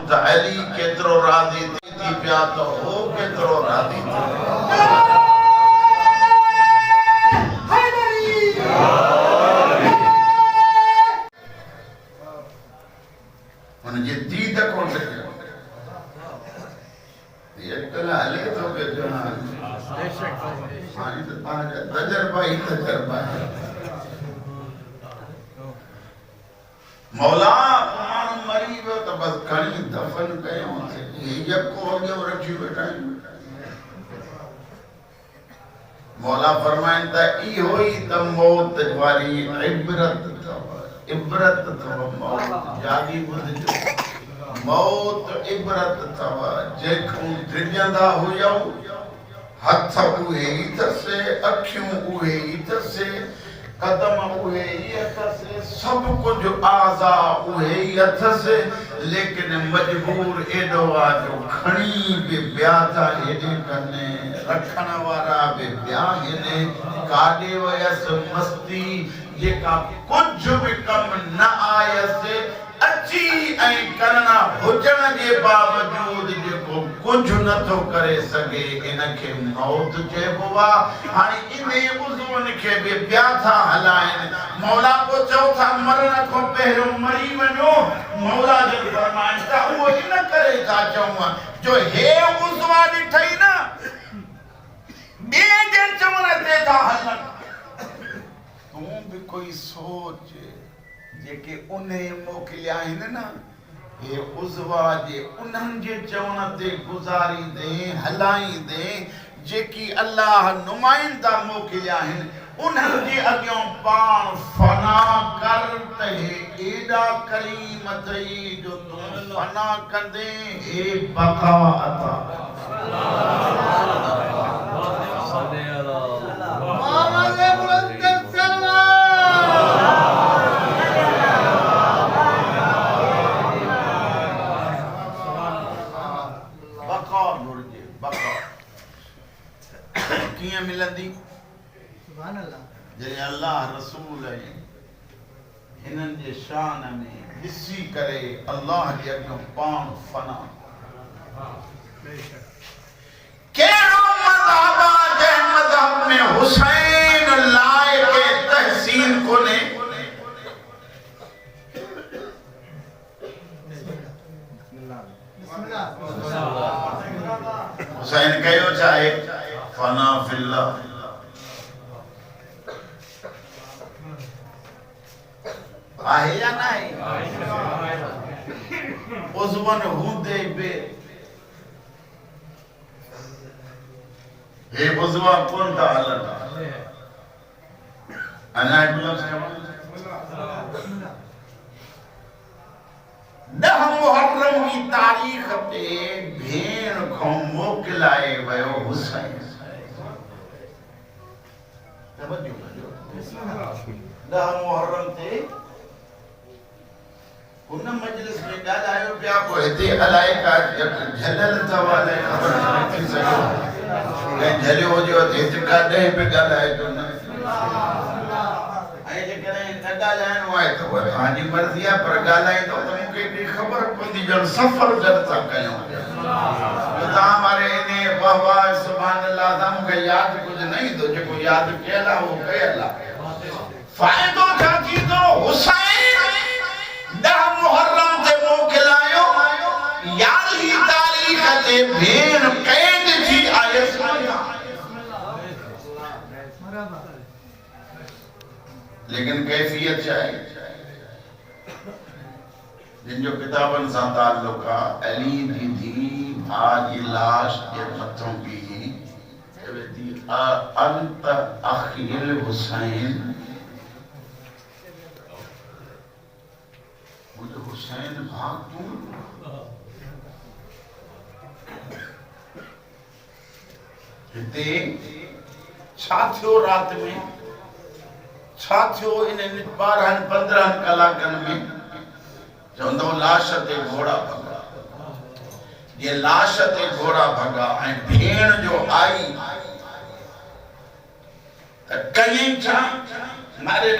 त अली केतिरो राज़ी थी पिया त हो केतिरो राज़ी थी। हुनजी दीद कोन सघियो ये कला हले तो के जना हाणे त तव्हांजा तजर्बा ई तजर्बा मौला माण्हू मरी वियो त बस खणी दफ़न कयूं यको अॻियो रखी वेठा आहियूं। मौला फरमाइनि था इहो ई त मौत वारी इबरत अथव मौत जागी ॿुधिजो मौत इबरत अथव जेको डिॼंदा हुयऊं हथ उहे ई अथसि अखियूं उहे ई अथसि कदम उहे ई अथसि सभु कुझु आज़ा उहे ई अथसि लेकिन मजबूर एॾो आहे जो खणी बि ॿिया था हेॾे कनि रखण वारा बि ॿिया हेॾे काॾे वयसि मस्ती जेका कुझु बि कमु न आयसि अची ऐं करणा हुजण जे बावजूद जेको कुझु नथो करे सघे इनखे मौत चइबो आहे। हाणे इन उज़वनि खे बि ॿिया था हलाइनि मौला को चओ था मरण खां पहिरियों मरी वञो मौला जो फरमाइश था उहो इन करे था चऊं जो हे उज़वा ॾिठई न ॿिए जे चवण ते था हलनि तूं बि कोई सोच जेके उन्हे मोकिलिया आहिनि न हे उज़वा जे उन्हनि जे चवण ते गुज़ारींदे हलाईंदे जेकी अल्लाह नुमाइंदा मोकिलिया आहिनि उन्हनि जे अॻियां पाण फना कर त हे एॾा करीम अथई जो तूं फना कंदे हे बका अता मिलंदी सुभान अल्लाह जॾहिं अल्लाह रसूल हिननि जे शान में ॾिसी करे अल्लाह जे अॻियां पाण फना कहिड़ो मज़हब आहे जंहिं मज़हब में हुसैन लाइ के तहसीन कोन्हे हुसैन कयो छा आहे फना फिल्लाह आहे या न आहे उज़वन हूंदे बि हे उज़वा कोन था हलनि अञा ॾह मुहर्रम जी तारीख़ ते भेण खां मोकिलाए वियो हुसैन ॾह मुहर्रम ते हुन मजलिस में ॻाल्हायो पिया पोइ हिते अलाए का झलियल अथव अलाए ख़बर नथी सघे ऐं झलियो हुजेव त हिते का ॾह पे ॻाल्हाए थो न ऐं जेकॾहिं न ॻाल्हाइणो आहे त उहा तव्हांजी मर्ज़ी आहे पर ॻाल्हाईंदो त मूंखे एॾी ख़बर पवंदी ॼण सफ़र गॾु था कयूं तव्हां मारे इन वाह वाह सुभान अल्लाह सां मूंखे यादि कुझु न ईंदो जेको यादि कयल आहे उहो कयल आहे फ़ाइदो छा थींदो हुसैन 10 मुहर्रम ते मोकिलायो 11 तारीख़ ते भेण कैद थी आयसि लेकिन कैफियत छा आहे जिन जो किताबनि सां ताल्लुक़ आहे अली जी धी भाउ जी लाश जे मथां बीही चवे थी अंत अखिल हुसैन मुझे हुसैन भाग तू हिते छा थियो रात में छा थियो इन 12-15 कलाकनि में चवंदो लाश ते घोड़ा भगा ये लाश ते घोड़ा भगा ऐं भेण जो आई त कहीं छा मारे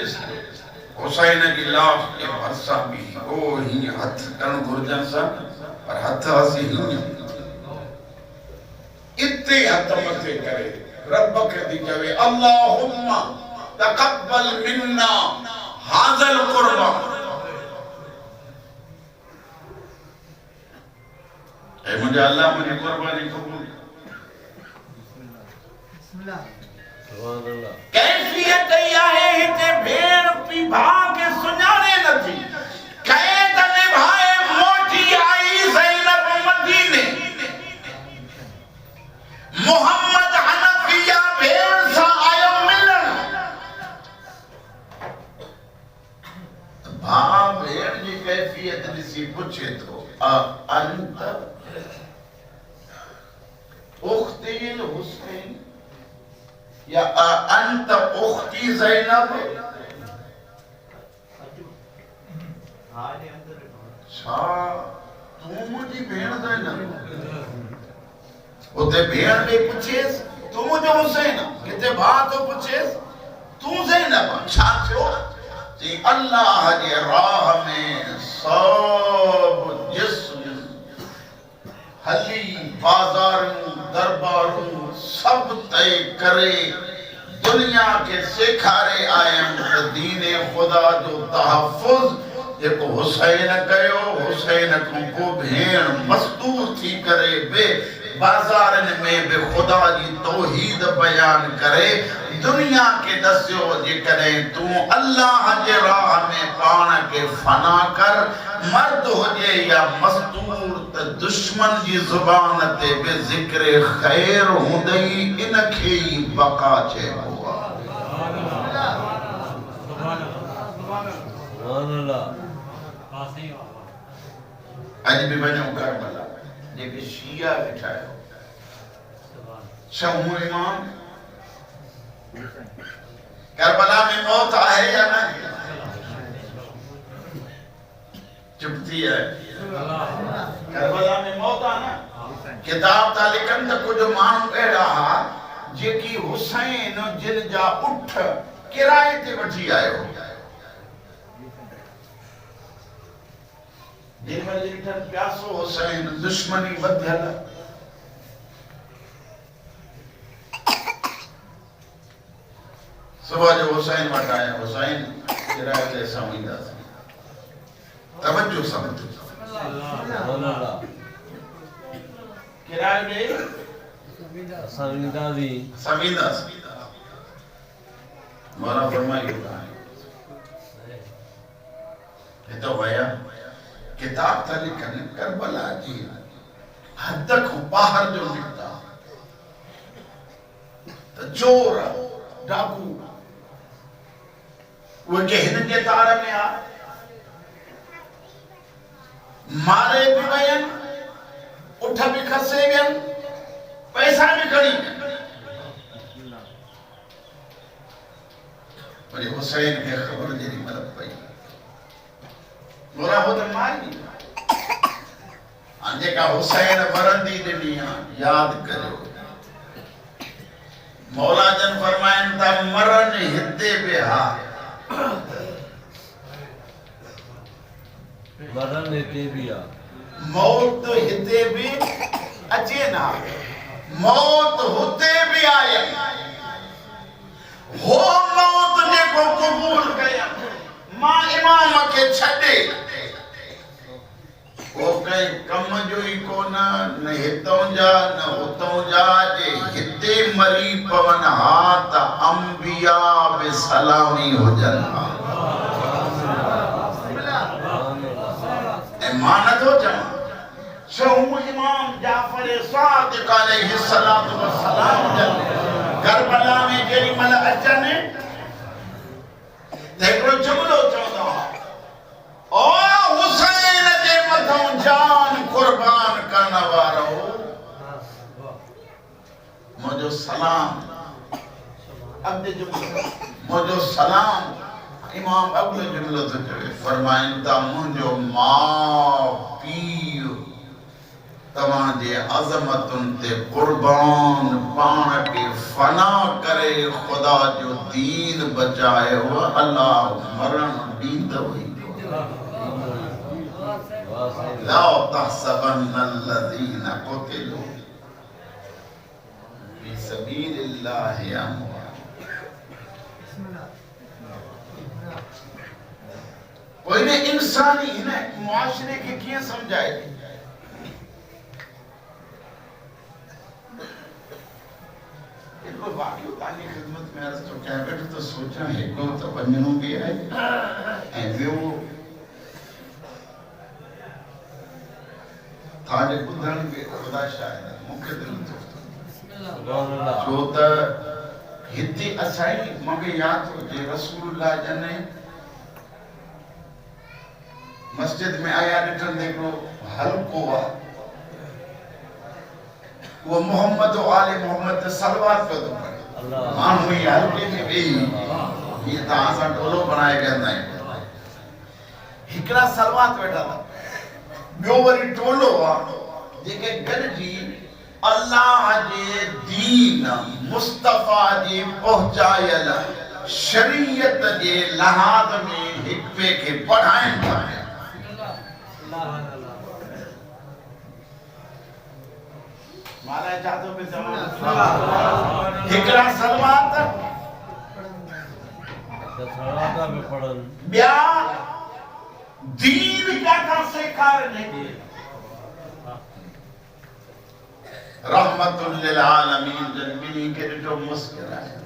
हुसैन जी लाश के भरसा भी ओ ही हथ करण घुरजन सा पर हथ असी इतने हथ मथे करे रब के दी कहे अल्लाहुम्मा तकब्बल मिन्ना हाज़ल कुर्बान। ऐ मुझे अल्लाह मुझे कुर्बानी कबूल। कैफियत आहे हिते भेड़ पी भागे सुञाणे नथी कहे तने भाई मोटी आई ज़ैनब मदीने मोहम्मद हनफिया भेड़ सा आयो मिलन भा भेड़ जी कैफियत ॾिसी पुछे तो अंत उख्तिल हुसैन या अंत उख्ती ज़ैनब छा तू मुझी भेण ज़ैनब उते भेण ने पुछेस तू मुझो हुसैन किते भा तो पुछेस तू ज़ैनब छा थियो जी अल्लाह जे राह में सब जिस्म हली बाजारूं दरबारूं सब तय करे दुनिया के सेखारे आयम दीने खुदा जो तहफ़्फ़ुज़ जेको हुसैन कयो हुसैन को भेण मस्तूर थी करे बे बाजारन में बे खुदा जी तौहीद बयान करे दुनिया के दस्यो जे करे तू अल्लाह जे राह में पान के फना कर मर्द होजे या मस्तूर त दुश्मन जी जुबान ते बे जिक्र खैर हुंदई इनखे ही बका चइबो अज भी वञो करबला जेके शिया वेठा आहियो शहू इमाम करबला में मौत आहे या न चुपती है करबला में मौत आ न किताब ता लिखन त कुछ माण्हू अहिड़ा हा जेकी हुसैन जिन जा उठ किराए ते वठी आयो जिनमें लिखन प्यासो हुसैन दुश्मनी वधियल सुबह जो हुसैन वट आया हुसैन किराए ते समझदास तवज्जो समझो किराए दे समझदास मौला फरमाई है तो भैया किताब था लिखन करबला जी हद को बाहर जो निकता तो चोर डाकू वो के हिन के तार में आ मारे भी वयन उठ भी खसे वयन पैसा भी खड़ी पर हुसैन के खबर जरी मतलब पई मोरा हो तो मारी आंजे का हुसैन बरंदी दुनिया याद करो मौला जन फरमाइन ता मरन हिते बेहा मरन हिते बिया मौत हिते भी अचे ना मौत होते भी आया हो मौत ने को कबूल कया मां इमाम के छडे वो कई कम जो ही कोना न हितों जा न हुतों जा जे हिते मरी पवन हाथ अंबिया बे सलामी हो जन मानत हो जा शहू इमाम जाफर सादिक अलैहि सलातु व सलाम जन करबला में जेरी मल अचने देखो जुमलो चौदा ओ हुसैन जे मथों जान कुर्बान करने वारो मुझो सलाम अब्दे जुमलो मुझो सलाम इमाम अब्दे जुमलो तो कहे फरमाइन ता मुझो मां पीर तमा जे अजमतुन ते कुर्बान पान के फना करे खुदा जो दीन बचाए हो अल्लाह मरण दीन तो हुई ला तहसबन्नल्लज़ीना क़ुतिलू फी सबीलिल्लाहि अमवात। कोई ने इंसानी ने मुआशरे के किए समझाए। इनको वाकई ताली खिदमत में अर्ज तो क्या बैठो तो सोचा है को तो वञणो भी है ऐं ॿियो थाजे ॿुधण बि ख़ुदा शायद मूंखे दिलि थो छो त हिते असांजी मूंखे यादि हुजे रसूलुल्लाह जने मस्जिद में आया ॾिठनि हिकिड़ो हल्को आहे वो मोहम्मद आले मोहम्मद सलवात पे तो पढ़े माण्हू ही हल्के में वेही ये त असां टोलो बनाए वेंदा आहियूं हिकिड़ा सलवात वेठा था ॿियो वरी टोलो आहे जेके गॾिजी अल्लाह जे दीन मुस्तफ़ा जे पहुचायल शरीयत जे लिहाज़ में हिक ॿिए खे पढ़ाइनि था। माला चाहतो पे जवान हिकड़ा सलवात में पढ़न ॿिया दीन क्या था सेखारने रहमतुल लिल आलमीन जन मिली के ॾिठो मुस्कुराए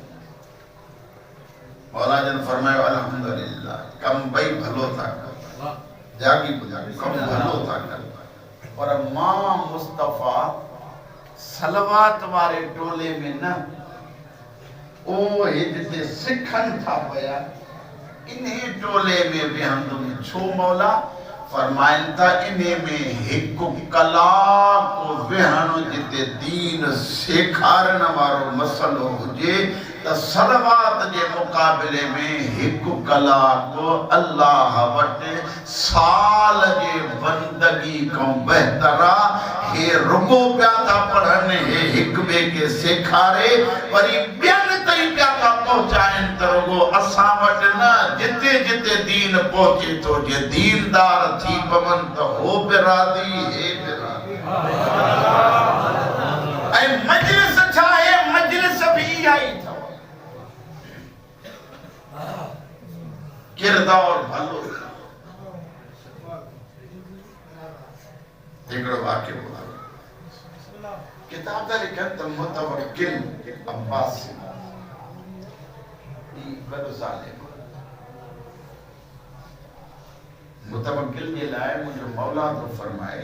मौला जन फरमायो अल्हम्दुलिल्लाह कम भई भलो था जागी बुझागी कम भलो था कर पर मां मुस्तफा सलवात वारे टोले में न ओ जिते सिखन था पया इन्हीं टोले में वेहंदुम छो मौला फरमाइन था इन्हीं में हिक कलाक वेहण जिते दीन सेखारण वारो मसलो हुजे त सलवात जे मुकाबले में हिक कलाक अल्लाह वटि साल जे बंदगी को बेहतर हे रुगो पिया था पढ़नि हे हिक ॿिए खे सेखारे वरी ॿियनि ताईं पिया था पहुचाइनि त रुगो असां वटि न जिते जिते दीन पहुचे थो जे दीनदार थी पवनि त हो बि राज़ी हे बि राज़ी ऐं मजलिस छा आहे मजलिस बि इहा ई अथव किरदार भलो हिकिड़ो वाक़ियो ॿुधायो किताब था लिखनि त मुतवक्किल अब्बास ई वॾो ज़ालिम मुतवक्किल जे लाइ मुंहिंजो मौला थो फरमाए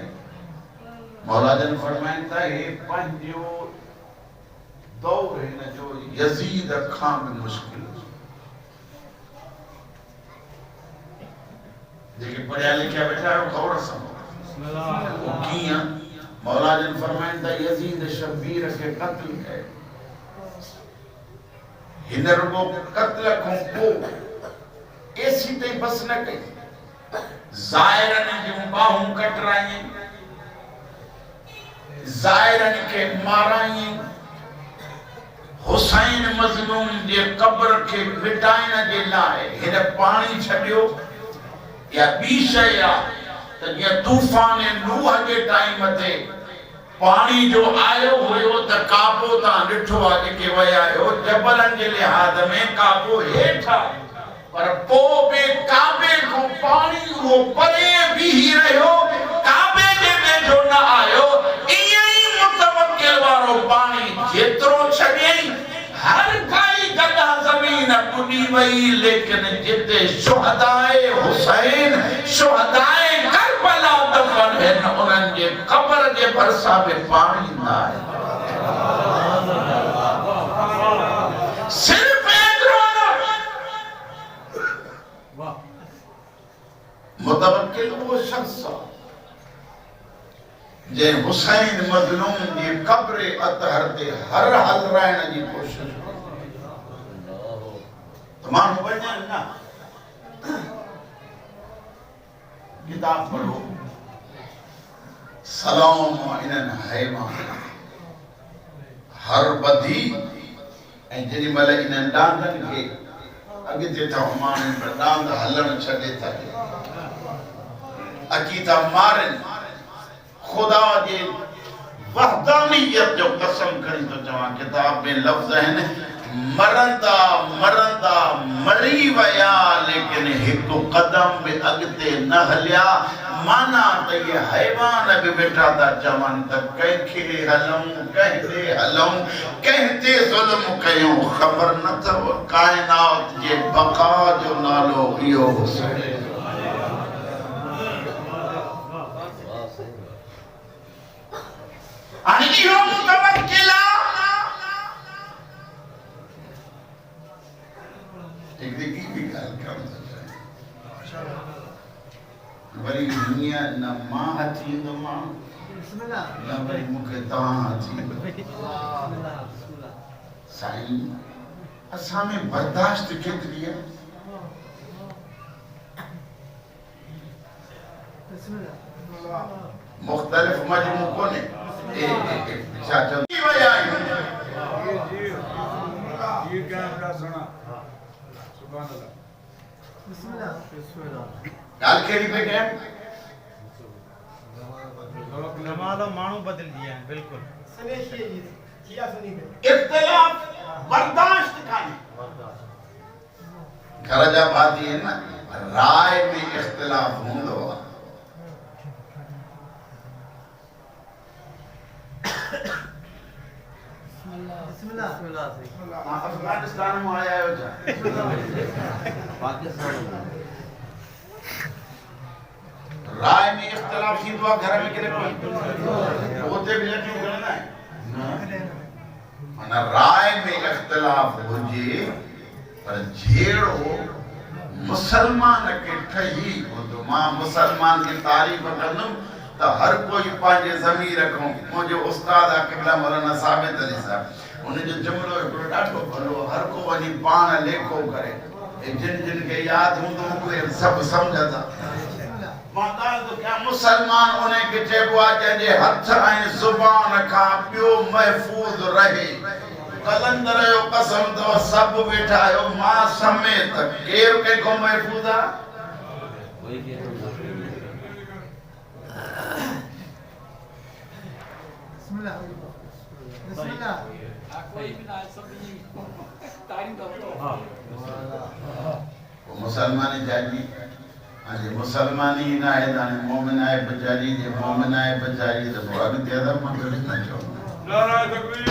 मौला जन फरमाइनि था हे पंहिंजो दौर हिन जो यज़ीद खां बि मुश्किल जेके पढ़िया लिखिया वेठा आहियो ख़बर समझो कीअं मौला जन फरमाइनि था यज़ीद शब्बीर खे क़त्ल कयो हिन रुगो क़त्ल खां पोइ एसी ते बस न कई ज़ाहिरनि जूं बाहूं कटराई ज़ाहिरनि खे माराई हुसैन मज़लूम जे क़ब्र खे मिटाइण जे लाइ हिन पाणी छॾियो या ॿी शइ आहे त जीअं तूफ़ान नूह जे टाइम ते पाणी जो आयो हुयो त काबो तां ॾिठो आहे जेके विया आहियो जबलनि जे लिहाज़ में काबो हेठि पर पोइ बि काबे खां पाणी उहो परे बीही रहियो काबे जे वेझो न आयो ईअं ई मुतवक्किल वारो पाणी जेतिरो छॾियई हर काई जगह ज़मीन टुटी वई लेकिन जिते शुहदाए हुसैन शुहदाए करबला दफन हैं उन्हनि जे क़ब्र जे भरसा में पाणी न आहे सिर्फ एतिरो मुतवक्किल वो शख्स जे हुसैन मज़लूम जी क़ब्र अतहर ते हर हल रहण जी कोशिश तो माण्हू वञनि न किताब पढ़ो सलाम इन्हनि हैवान हर बदी ऐं जेॾी महिल इन्हनि ॾांदनि खे अॻिते था माण्हुनि पर ॾांद हलण छॾे था अची था मारनि खुदा जे वहदानियत जो कसम खणी तो चवां किताब में लफ्ज़ आहिनि मरंदा मरंदा मरी वया लेकिन एक कदम भी अगते न हलिया माना त ये हैवान भी बेठा था चवन त कंहिंखे हलूं कहते हलूं कहते ज़ुल्म कयूं ख़बर न अथव कायनात जे बका जो नालो इहो हुसैन हाणे इहो मुतवक्किल एक भी गाल कम वरी दुनिया न मां अची तो मां न वरी मूंखे तव्हां अची साईं असां में बर्दाश्त केतिरी आहे मुख़्तलिफ़ मजमू कोन्हे छा चवंदी विया आहियूं गाल केड़ी पे कहें जमालो मानू बदल दिया है बिल्कुल इख्तिलाफ बर्दाश्त काने घर जा बात ये ना राय में इख्तिलाफ हूंदो अफगानिस्तान में आया हो जा पाकिस्तान राय में इख्तिलाफ थींदो आहे घर में केरे कोई होते भी लटियूं करना है माना राय में इख्तिलाफ हुजे पर जेड़ो मुसलमान के ठही तो मां मुसलमान की तारीफ कंदुम तो हर कोई पांजे ज़मीर रखूं मुझे उस्ताद किबला मौलाना साबित अली साहब उन जो जुमलो हिकिड़ो ॾाढो भलो हर को वञी पाण लेखो करे जिन जिन के याद हूंदो उहे सभु सम्झंदा मां तो क्या मुसलमान उन्हें के चइबो आहे जंहिंजे हथ ऐं ज़ुबान खां ॿियो महफूज़ रहे कलंदर जो कसम तो सब वेठा आहियो मां समेत केरु कंहिंखो महफूज़ आहे मुसलमानी जाजी आज मुसलमानी ना है दाने मोमिन है बचारी जे मोमिन है बचारी तो भगवान के अदब में गली ना चो नारायण तकबीर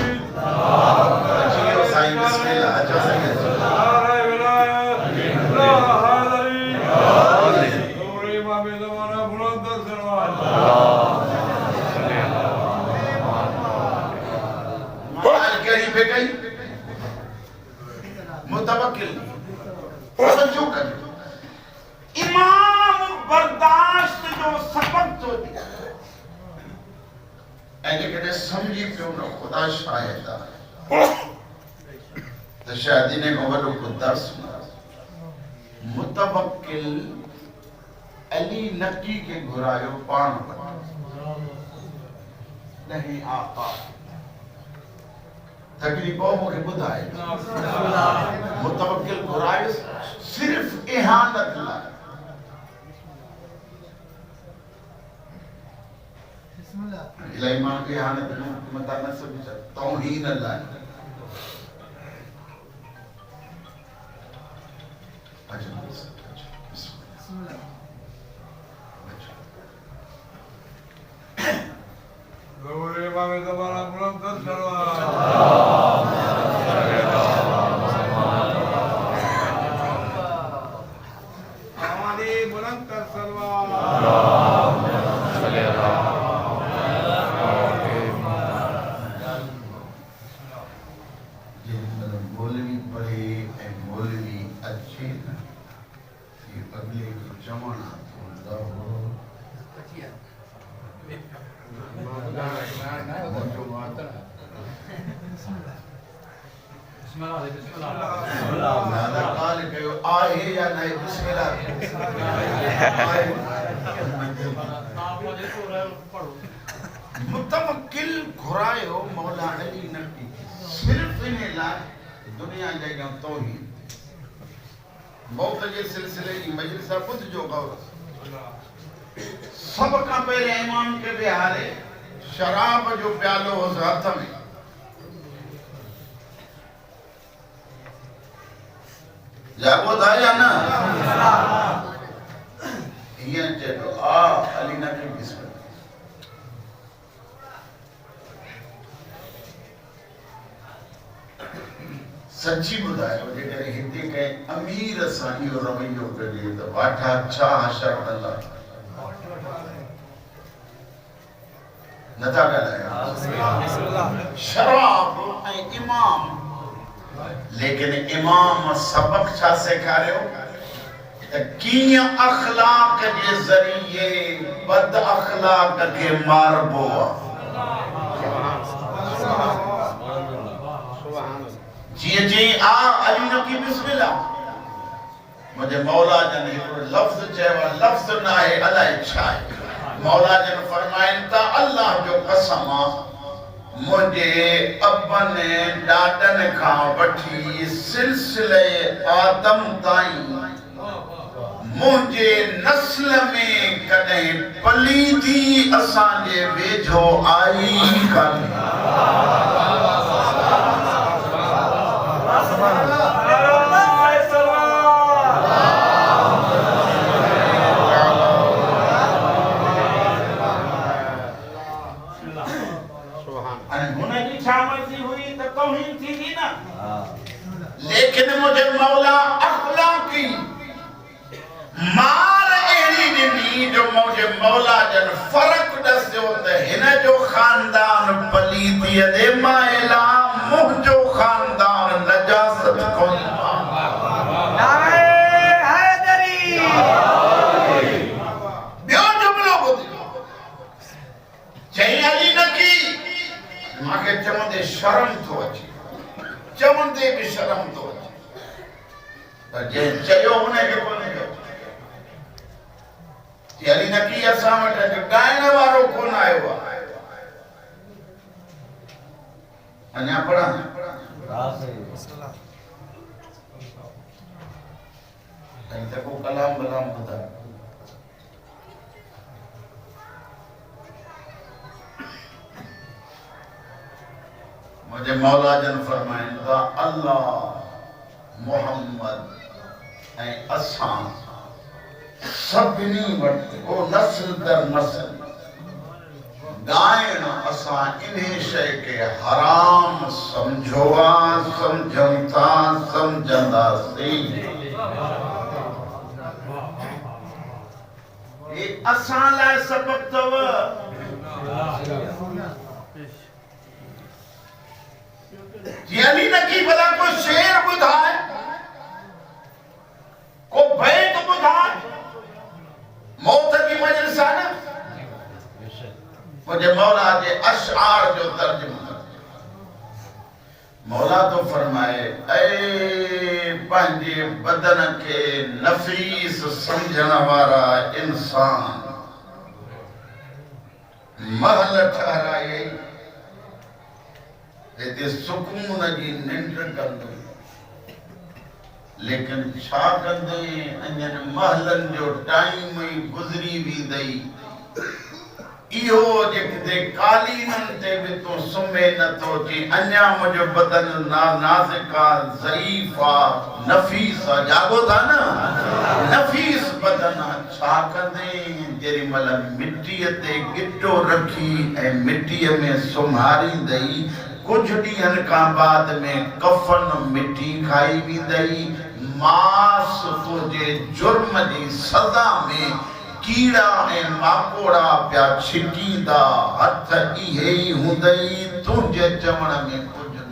अच्छी साईं बिस्मिल्लाह अच्छा साईं नारायण विलायत अल्लाह हाज़री नूरे इमाम ज़माना बुलंद सरवार माल करी पे गई मुतवक्किल समझो कर इमाम बर्दाश्त जो सबक तो दिया ऐसे कहते समझी क्यों ना खुदा शायद तो शायद इन्हें को वलो को दर्स सुना मुतवक्किल अली नकी के घुरायो पान नहीं आका तकलीफों मुझे बुधाए मुतवक्किल घुरायो सिर्फ इहानत ला इलाही माण्हू इहानत मता न समझ तौहीन ला नूरे इमाम ज़माना बुलंद सरवार आवाज़ बुलंद कर सरवार मौलवी पढ़े मौलवी अच्छे न ये अगले जमाना आहे या नहीं बिस्मिल्लाह मुतवक्किल घुरायो मौला अली नकी सिर्फ इन्हें ला दुनिया जाएगा तौहीद मौत के सिलसिले की मजलिस बुध जो गौर सब का पहले इमाम के बिहारे शराब जो प्यालो उस हथ में जागो था या ना ये चलो आ अली नकी बिस्मिल्लाह सच्ची बुधायो जेकर हिते के अमीर सां इहो रवैयो कजे त वाठा छा हशर अल्लाह नथा ॻाल्हायो शराब ऐं इमाम लेकिन इमाम सबक छा सेखारियो त कीअं अखलाक जे ज़रिए बद अखलाक खे मारबो जी जी आ अली नकी बिस्मिल्लाह मुझे मौला जन एक लफ्ज चयो लफ्ज ना है अलाए छा मौला जन फरमाइन ता अल्लाह जो कसम मुझे अपन डाडन खां वठी सिलसिले आदम ताईं मुझे नस्ल में कदे पलीदी असांजे वेझो आई कान्हे लेकिन मुझे मौला अखलाकी मार एड़ी ॾिनी जो मुझे मौला जन फर्क दस्यो त हिन जो खानदान पलीदीअ दे माइला मुंहिंजो खानदान नजासत कोन नारे हैदरी ॿियो जुमलो ॿुधियो चई अली नकी मूंखे चवंदे शर्म थो अचे चवंदे भी शर्म तो पर जे चयो उन के कोने कयो कि अली नकी असां वटि ॻाइण वारो कोन आयो आहे अञा पढ़ा ऐं त को कलाम बलाम ॿुधा मुझे मौला जन फरमाइन था अल्लाह मोहम्मद ऐं असां सभिनी वटि को नस्ल दर नस्ल ॻाइण असां इन शइ खे हराम सम्झो आहे सम्झूं था सम्झंदासीं ये असां लाइ सबक अथव अली नकी भला को शेर बुधाए को बैत बुधाए मौत की मजलिस है ना मुझे मौला जे अशआर जो तर्जुमा मौला तो फरमाए ऐ पंहिंजे बदन के नफीस समझण वारा इंसान महल ठहराए ते सुकून जी निंड कंदे लेकिन छा कंदे अञन महलन जो टाइम ही गुजरी वेंदई इहो जेके कालीनन ते भी तो सुमे नथो ची अञा मुझो बदन नाज़िका ज़ईफा नफीसा जागो था ना नफीस बदन छा कंदे जेरी मल मिट्टीअ ते गिट्टो रखी ऐं मिट्टीअ में सुम्हारी दई कुछ ॾींहनि खां बाद में कफन मिट्टी खाई वेंदई मास तुंहिंजे जुर्म जी सज़ा में कीड़ा ऐं माकोड़ा पिया छिकींदा हथ इहे ई हूंदई तुंहिंजे चवण में कुझु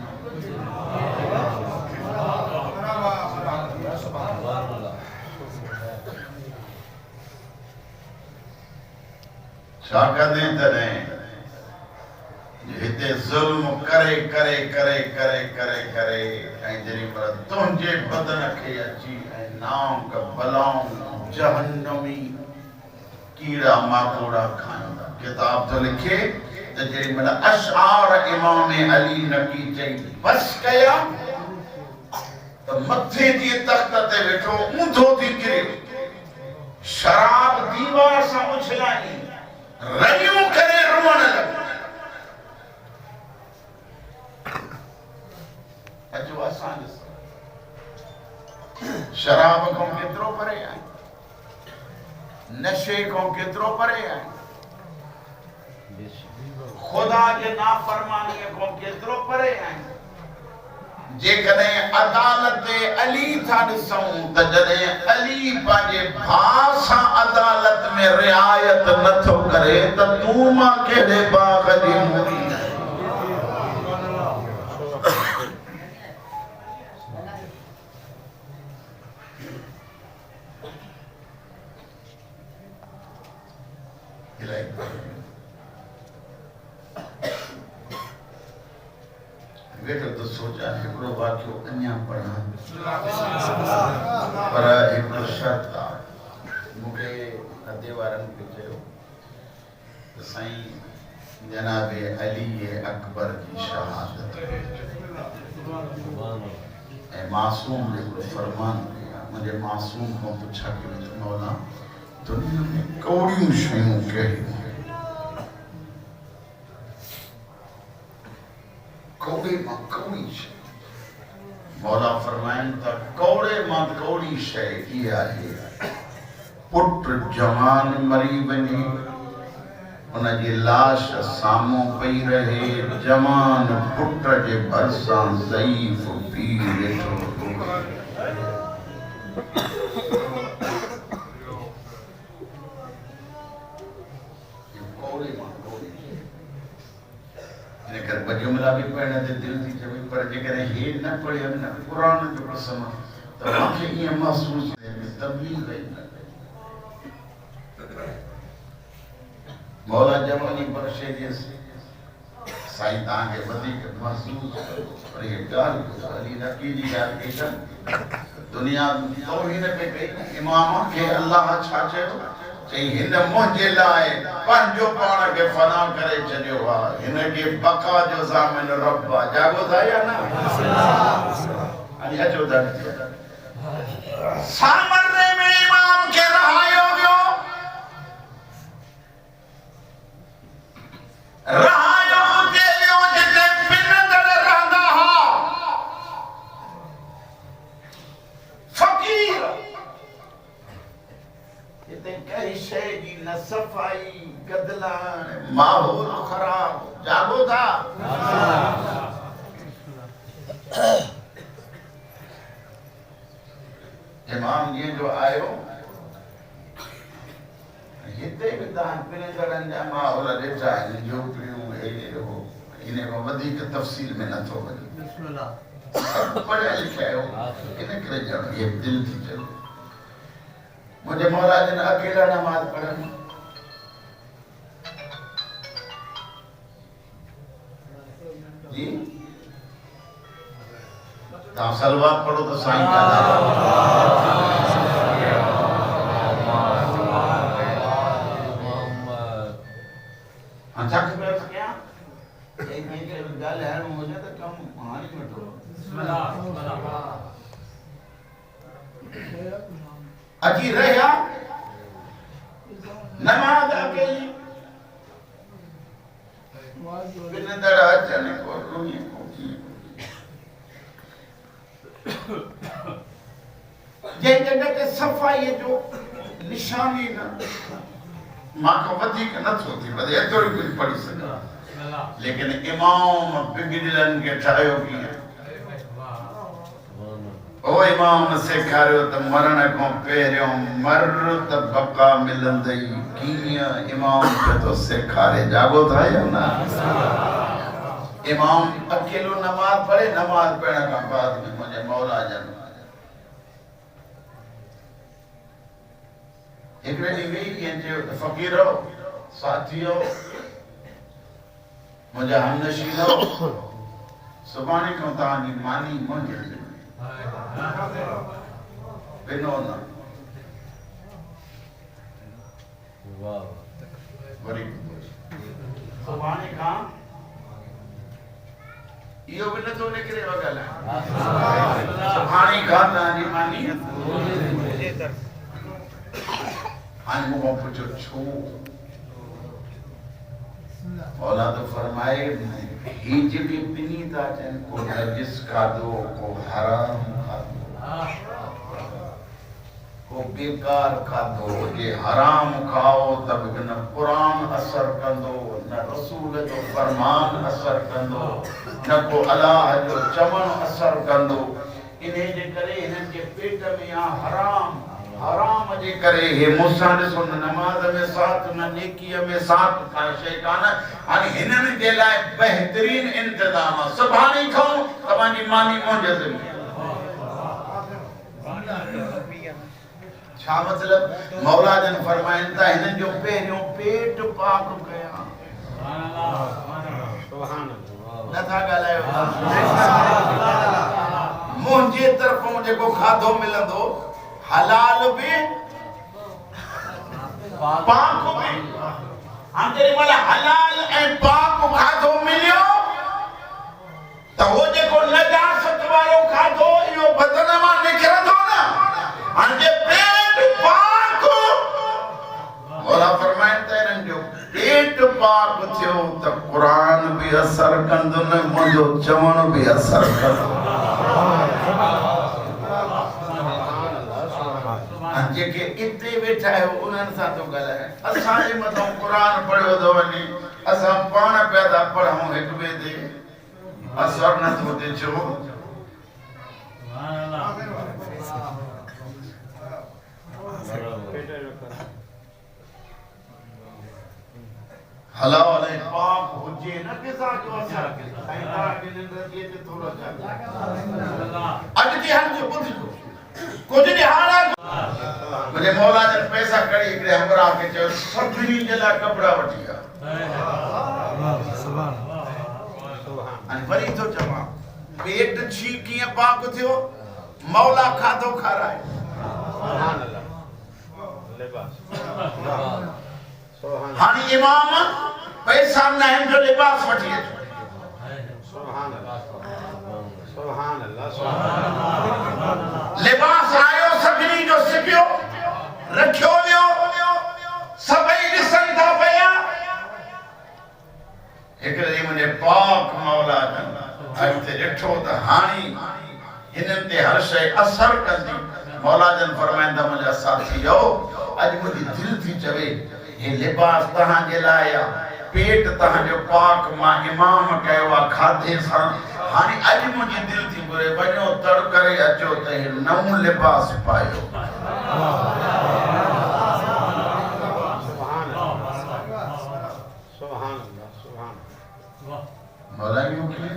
छा कंदे तॾहिं हिते ज़ुल्म करे करे करे करे करे करे ऐं जरी पर तुंहिंजे बदन खे अची ऐं नाम का बलाऊं जहन्नमी कीड़ा माकोड़ा खाईंदा किताब तो लिखे त जरी मल अशआर इमाम अली नकी चई बस कया त मथे जी तख्त ते वेठो ऊंधो थी किरे शराब दीवार सां उछलाई रहियूं करे रोअण लॻो शराब को केतिरो परे आहिनि, नशे को केतिरो परे आहिनि, खुदा जे नाफरमानीअ को केतिरो परे आहिनि। जेकॾहिं अदालत अली था ॾिसूं त जॾहिं अली पंहिंजे भाउ सां अदालत में रिआयत नथो करे त तूं मां कहिड़े बाग़ जी मूरी आहीं। वेठो तो सोचा हिकिड़ो वाक़ियो अञा पढ़ां, पर हिकिड़ो शर्त आहे। मूंखे अदे वारनि खे चयो त साईं जनाबे अली अकबर जी शहादत ऐं मासूम हिकिड़ो फरमान कया। मुंहिंजे मासूम खां पुछा कि मौला दुनिया में कौड़ियूं शयूं कहिड़ियूं? कौड़े मां कौड़ी शइ। मौला फरमाइनि था कौड़े मां कौड़ी शइ इहा आहे, पुट जवान मरी वञे, उनजी लाश साम्हूं पई रहे, जवान पुट जे भरिसां ज़ईफ़ पीउ वेठो जुमला भी पढ़ने ते दिल थी चवे, पर जेकॾहिं हे न पढ़ियमि न क़ुरान जो कसम त मूंखे ईअं महसूस थिए कि तबलीग ई न कई। मौला जवानी बख़्शे ॾियसि, साईं तव्हांखे वधीक महसूस कयो, पर इहे ॻाल्हि अली नकी जी ॻाल्हि कई अथनि। दुनिया तौहीन पे कई, इमाम खे अलाह छा चयो? चई हिन मुंहिंजे लाइ पंहिंजो पाण खे फना करे छॾियो आहे, हिन खे बका जो ज़ामिन रब आहे। जागो था या न? अचो था। सामने में इमाम खे रहायो वियो, रहायो हुते वियो जिते पिनंदड़ रहंदा हुआ, फ़क़ीर। हिते कई शइ जी न सफ़ाई, गदलाण, माहौल ख़राब। जागो था? इमाम जीअं जो आयो, हिते बि तव्हां पिनंदड़नि जा माहौल ॾिठा आहिनि, झोपड़ियूं इन खां वधीक तफ़सील में नथो वञे। सभु पढ़िया लिखिया आहियो, इन करे ॼण इहे दिलि थी चवे। मुझे मौला जन अकेला नमाज पढ़नी, जी तव्हां सलवात पढ़ो तो साईं का अच्छा खबर क्या एक के गाल है मुझे तो कम हानि मटो अजी रहा नमाज अकेली पिनंदड़ अचने को रोई को जे जगह ते सफाई जो निशानी न मां को वधीक न थो थी वधे एतिरो कुछ पढ़ी सघां, लेकिन इमाम बिगड़लन के ठाहियो कीअं? ओ इमाम सेखारियो त मरण खां पहिरियों मर त बका मिलंदई, कीअं इमाम खे तो सेखारे। जागो था या न? इमाम अकेलो नमाज पढ़े, नमाज पढ़ण खां बाद में मुंहिंजे मौला जन हिकिड़े ॾींहुं वेही ईअं चयो त फ़क़ीरो साथियो मुंहिंजा हमनशीनो सुभाणे खां तव्हांजी मानी मुंहिंजी बिनो न वरी सुभाणे खां इहो बि नथो निकिरे वॻल सुभाणे खां तव्हांजी मानी हाणे मूंखां पुछो छो? मौला तो फरमाए ही जेके पिनी था अचनि, को नजिस खाधो, को हराम खाधो, वो बेकार खाधो जे हराम खाओ तब न कुरान असर कंदो न रसूल जो फरमान असर कंदो न को अल्लाह जो चवण असर कंदो इने जे करे हिनन के पेट में या हराम जे करे हे मूसा ॾिसो न नमाज में साथ न नेकीअ में साथ का शइ कान हाणे हिनन जे लाइ बहितरीन इंतजाम आहे सुभाणे खां तव्हांजी मानी मुंहिंजे ज़िम्मे छा मतलब मौला जन फरमाइन था हिनन जो पहिरियों पेट पाक कया सुभान अल्लाह नथा ॻाल्हायो मुंहिंजे तरफ़ों जेको खाधो मिलंदो हलाल भी पाक भी हम तेरे वाला हलाल ऐं पाक खाधो मिलियो त हो जेको नजासत वारो खाधो इहो बदन मां निकिरंदो न हाणे पेट पाक मौला फरमाइन त हिननि जो पेट पाक थियो त क़ुरान भी असर कंदो न मुंहिंजो चवण भी असर कंदो जेके इते वेठा आहियो उन्हनि सां थो ॻाल्हाए असांजे मथां क़ुरान पढ़ियो थो वञे असां पाण पिया था पढ़ूं हिक ॿिए ते असर नथो थिए छो हलाल ऐं पाक हुजे न किसा जो असर साईं तव्हांखे निंड अचे त थोरो अॼु जी हाल जो ॿुधिजो कुछ दिहाड़ा मुझे मौला जन पैसा कड़ी हिकड़े हमरा के चयो सभिनी जे लाइ कपड़ा वठी आ सुभान अन वरी तो चवा पेट छी कीअं पाक थियो मौला खाधो खाराए सुभान अल्लाह लिबास सुभान हानी इमाम पैसा न जो लिबास वठी अचो सुभान अल्लाह सुभान अल्लाह सुभान अल्लाह लिबास आयो सभिनी जो सिपियो रखियो वियो सभई ॾिसनि था पिया हिकिड़े मुंहिंजे पाक मौला जन अॻिते ॾिठो त हाणे हिननि ते हर शइ असर कंदी मौला जन फरमाईंदा मुंहिंजा साथीओ अॼु मुंहिंजी दिलि थी चवे हे लिबास तव्हांजे लाइ आहे पेट तव्हांजो पाक मां इमाम कयो आहे खाधे सां हाणे अॼु मुंहिंजी दिलि थी घुरे वञो तड़ करे अचो त हे नओं लिबास पायो मौलावी मोकिले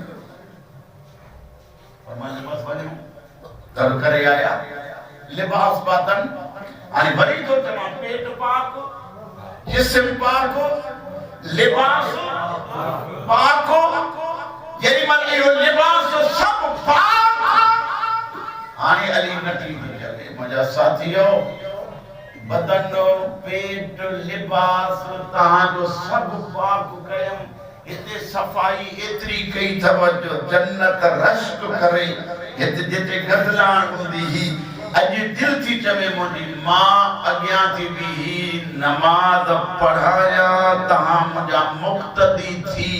फरमाया लिबास वञो तड़ करे आया लिबास पातन हाणे वरी थो चवां पेट पाक जिस्म पाक लिबास पाक यदि मन इहो लिबास सब पाक हाणे अली नटी थी चले मुंहिंजा साथीओ बदन पेट लिबास तव्हांजो सब पाक कयम हिते सफ़ाई एतिरी कई अथव जो जन्नत रश्क करे हिते जिते गदलाण हूंदी ही अॼु दिलि थी चवे मुंहिंजी मां अॻियां थी बीही नमाज़ पढ़ाया तव्हां मुंहिंजा मुक़्तदी थी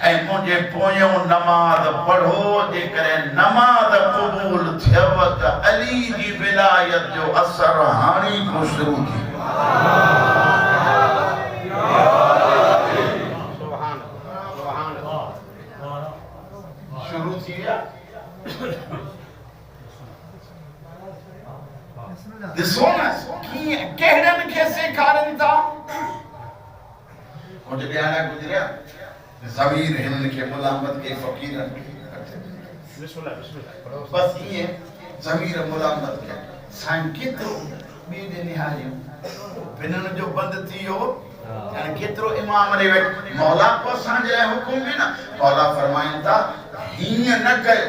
ऐं मुंहिंजे पोयों नमाज़ पढ़ो जेकॾहिं नमाज़ क़बूल थियव त अली जी विलायत जो असर हाणे खां शुरू थी शुरू थी विया ॾिसो न कीअं कहिड़नि खे सेखारनि था कुझु ॼाणा गुज़रिया ज़मीर हिननि खे मुलामत के फ़क़ीरनि खे बस ईअं ज़मीर मुलामत के साईं केतिरो ॿिए ॾे निहारियूं ॿिन्हिनि जो बंदि थी वियो यानी केतिरो इमाम ॾे वेठ मौला को असांजे लाइ हुकुम बि न मौला फरमाइनि था हीअं न कयो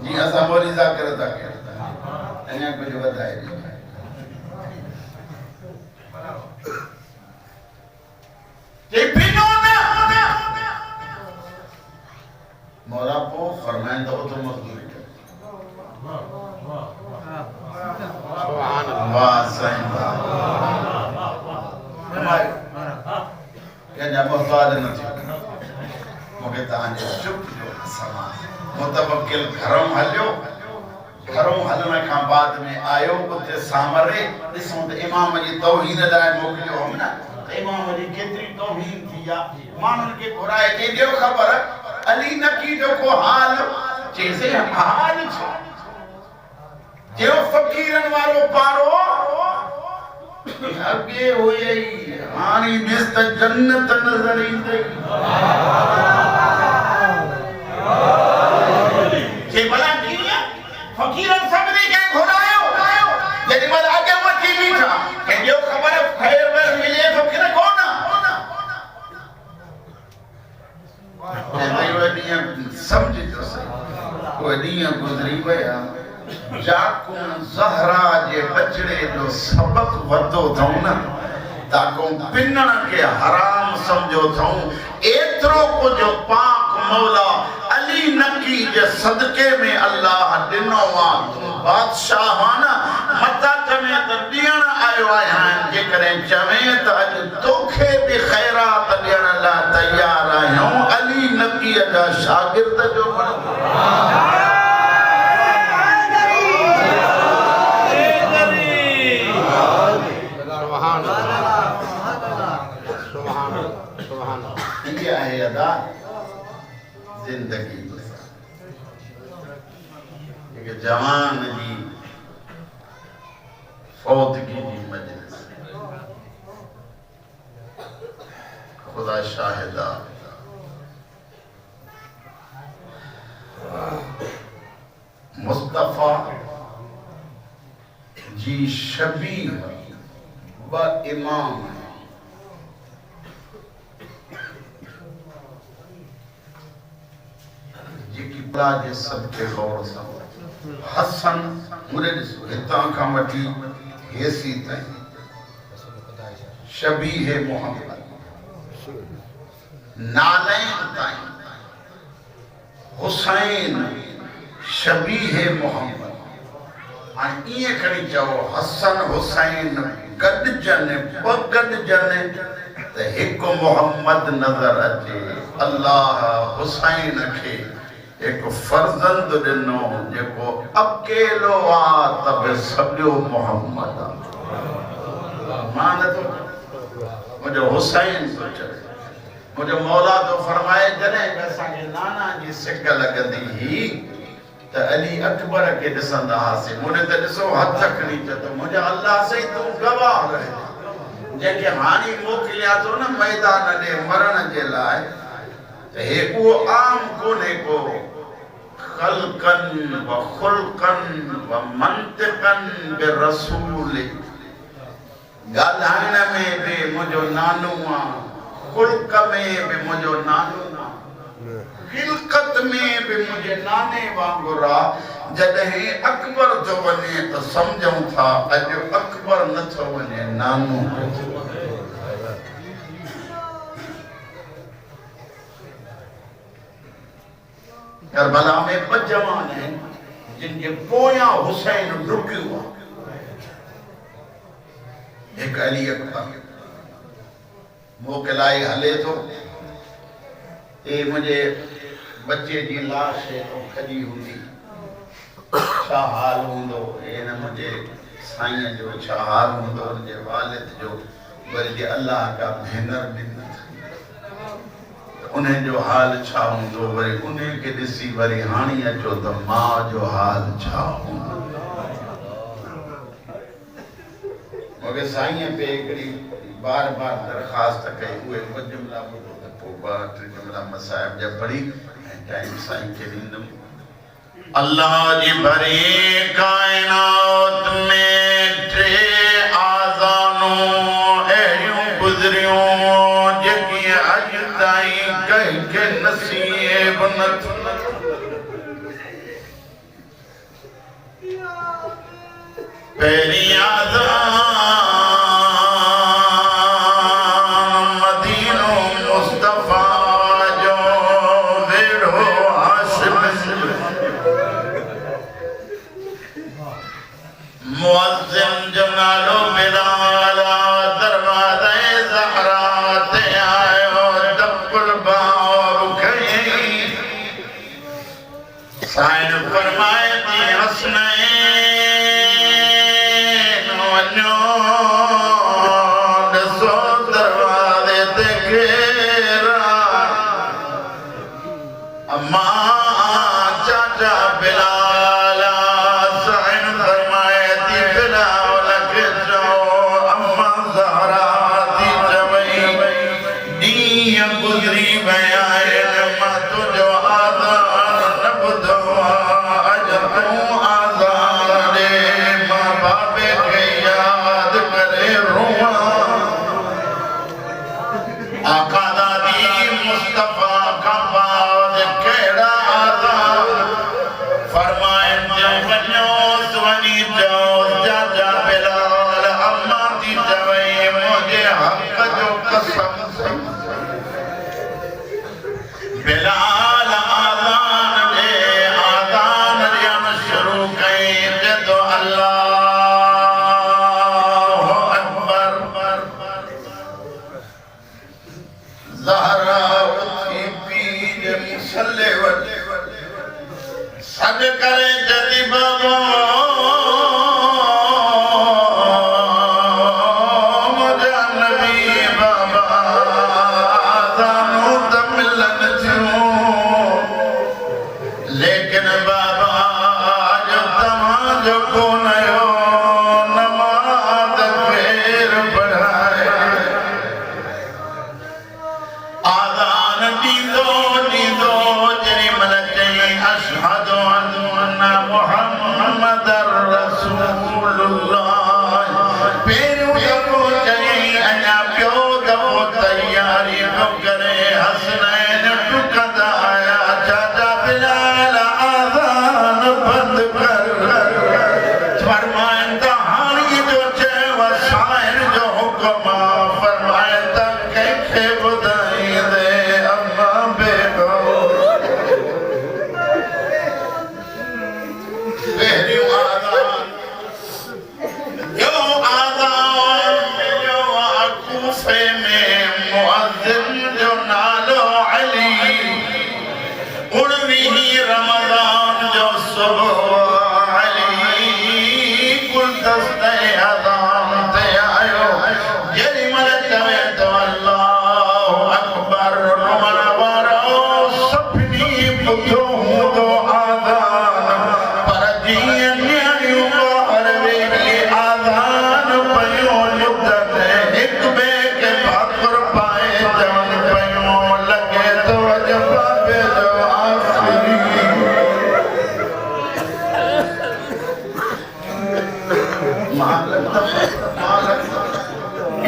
जीअं असां मौली ज़ाकिर था कयूं अञा कुझु वधाए ॾियो मौला पोइ फरमाइनि था उतो मज़दूरी वाह साईं कंहिंजा मोहताज न थियो मूंखे तव्हांजे शुक्र जो समाज मुतवक्किल घरम हलियो घरों हलण खां बाद में आयो उते सामरे ॾिसूं त इमाम जी तौहीन लाइ मोकिलियो हुअमि न त इमाम जी केतिरी तौहीन थी आहे माण्हुनि खे घुराए ॾे ॾियो ख़बर अली नकी जो को हाल चइसे हाल छा जो फ़क़ीरनि वारो पारो अॻे हुई हाणे ॾिस त जन्नत नज़र ईंदई जे भला कीअं फ़क़ीरनि सभिनी खे घुरायो जेॾी महिल अॻे वठी बीठा कंहिंजो ख़बर ख़ैर वेर मिले थो कि न कोन समझो सही उहे ॾींहं गुज़री विया जाकूं ज़हरा जे बचड़े जो सबक वरितो अथऊं न ताको पिनण खे हराम सम्झो अथऊं एतिरो कुझु पाक मौला अली नकी जे सदके में अल्लाह ॾिनो आहे तूं बादशाह आहे न मता चवे त ॾियण आयो आहियां जेकॾहिं चवे त अॼु तोखे बि ख़ैरात ॾियण लाइ तयारु आहियूं अली नकीअ जा शागिर्द जो ये है अदा जिंदगी एक जवान जी फौतगी जी मजलिस खुदा शाहिदा मुस्तफा जी शबीह व इमाम जे सबके गौर सां हसन मुरे ॾिसो हितां खां वठी हेसी ताईं शबीह मोहम्मद नालैन ताईं हुसैन शबीह मोहम्मद हाणे ईअं खणी चओ हसन हुसैन गॾजनि बगॾजनि त हिकु मोहम्मद नज़र अचे अल्लाह हुसैन खे एक फर्जंद ॾिनो जेको अकेलो आहे त बि सॼो मोहम्मद आहे मां नथो मुंहिंजो हुसैन थो चए मुंहिंजो मौला थो फरमाए जॾहिं बि असांखे नाना जी सिक लॻंदी हुई त अली अकबर खे ॾिसंदा हुआसीं मुंहिंजे त ॾिसो हथ खणी चयो त मुंहिंजा अल्लाह साईं तूं गवाह रहे जंहिंखे हाणे मोकिलिया थो न मैदान ॾे मरण जे लाइ त हे उहो आम कोन्हे को खल्कन व खुल्कन व मंतिकन बिरसूल ॻाल्हाइण में बि मुंहिंजो नानो आहे खुल्क में बि मुंहिंजो नानो आहे खिलकत में बि मुंहिंजे नाने वांगुरु आहे जॾहिं अकबर थो वञे त सम्झूं था अॼु अकबर नथो वञे नानो करबला में ॿ जवान आहिनि जिन जे पोयां हुसैन डुकियो आहे हिकु अली अकबर मोकिलाई हले थो ए मुंहिंजे बच्चे जी लाश तो खड़ी हूंदी छा हाल हूंदो हिन मुंहिंजे साईं जो छा हाल हूंदो हुनजे वालिद जो वरी जे अल्लाह का भेनर ॾिनी उन्हें जो हाल छा हूंदो वरी उन्हें के ॾिसी वरी हाणी अचो त मां जो हाल छा हूंदो मूंखे साईं पे हिकिड़ी बार बार दरख़्वास्त कई उहे ॿ जुमिला ॿुधो त पोइ ॿ टे जुमिला मसाइब जा पढ़ी ऐं टाइम साईं खे ॾींदुमि अल्लाह जी भरी काइनात में टे आज़ानूं अहिड़ियूं गुज़रियूं जेकी अॼु ताईं कंहिंखे नसीब न पहिरीं आज़ान मदीनो मुस्तफा जो वेड़ो हाशिम मुअज़्ज़िन जो नालो बिलाल दरवाज़े ज़हरा ते आयो दकुल बाब खई साईं फरमाए थी हसनैन केरा अम्मा चाचा बिलाल साइन फरमाए थी बिलाल के जो अम्मा ज़हरा थी जवई दी गुजरी वया मां तुझो आज़ान न ॿुधो अज तूं आज़ान ॾे मां बाबे खे याद करे रोवां आका दादी मुस्तफा का बाद केड़ा आज़ान फरमाइन जो वञो सुवनी जो चाचा बिलाल अम्मा थी जवई मुझे हक जो कसम बिलाल आज़ान दे आज़ान ॾियण शुरू कई जदो अल्लाह अकबर ज़हरा उथी पीर मुसल्ले वटि सॾ करे जदी बाबा मुंहिंजा नबी बाबा आज़ानूं त मिलन थियूं लेकिन बाबा अॼु तव्हांजो कोन आयो नमाज़ फेर पढ़ाए आज़ान ॾींदो ॾींदो जेॾी महिल चई अशहदु अन्न मुहम्मदर रसूलुल्लाह पहिरियों दफ़ो चई अञा ॿियो दफ़ो तयारी पियो करे हसनैन टुकंदा आया चाचा बिलाल आज़ान बंदि कर फरमाइनि त हाणे जो चयो साहिर जो हुकुम फरमाइनि त कंहिंखे ॿुधाईंदे अम्मा बेगो पहिरियों आज़ान ॿियो आज़ान मिलियो आहे कूफ़े में मुअज़्ज़िन जो नालो अली 19 रमज़ान जो सुबुह अली गुलदस्ते आज़ान ते आयो जेॾी महिल चवे तो अल्लाहु अकबर रुमण वारो सभिनी ॿुधो हूंदो आज़ान पर जीअं नियाणियूं ॿाहिरि वेही आज़ान पयूं मुद्दत हिक ॿिए खे भाकुर पाए चवनि पयूं लॻे थो अॼु बाबे जो आख़िरी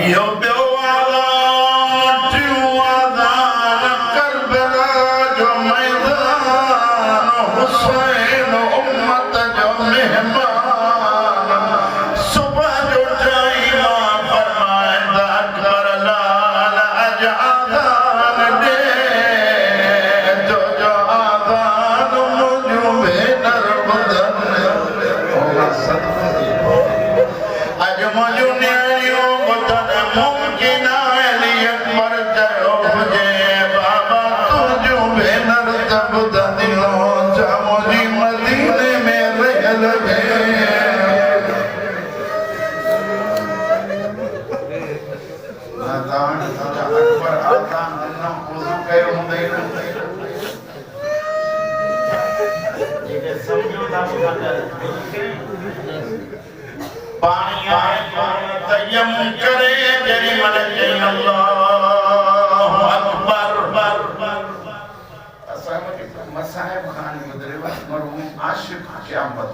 इहो ॿियो आज़ान टियों आज़ान करबला जो मैदान हुसैन उम्मत जो मेहमान सुबह जो टाइम फरमाईंदा करबला अॼु आज़ान ॾे जो आज़ान मुंहिंजूं भेनर ॿुधनि अॼु मुंहिंजूं नियाणियूं ॿुधनि मुमकिन आहे अली अकबर चयो हुजे बाबा तुंहिंजूं भेनर त ॿुधंदियूं छा मुंहिंजी मदीने में रहियल अकबर आज़ान ॾिनो वुज़ू कयो हूंदई जेके सम्झो था पानी आए तयम करे जेॾी महिल चई अल्लाहु अकबर असां वटि मसाहिब खान गुज़रे मरहूम आशिक़ क़यामत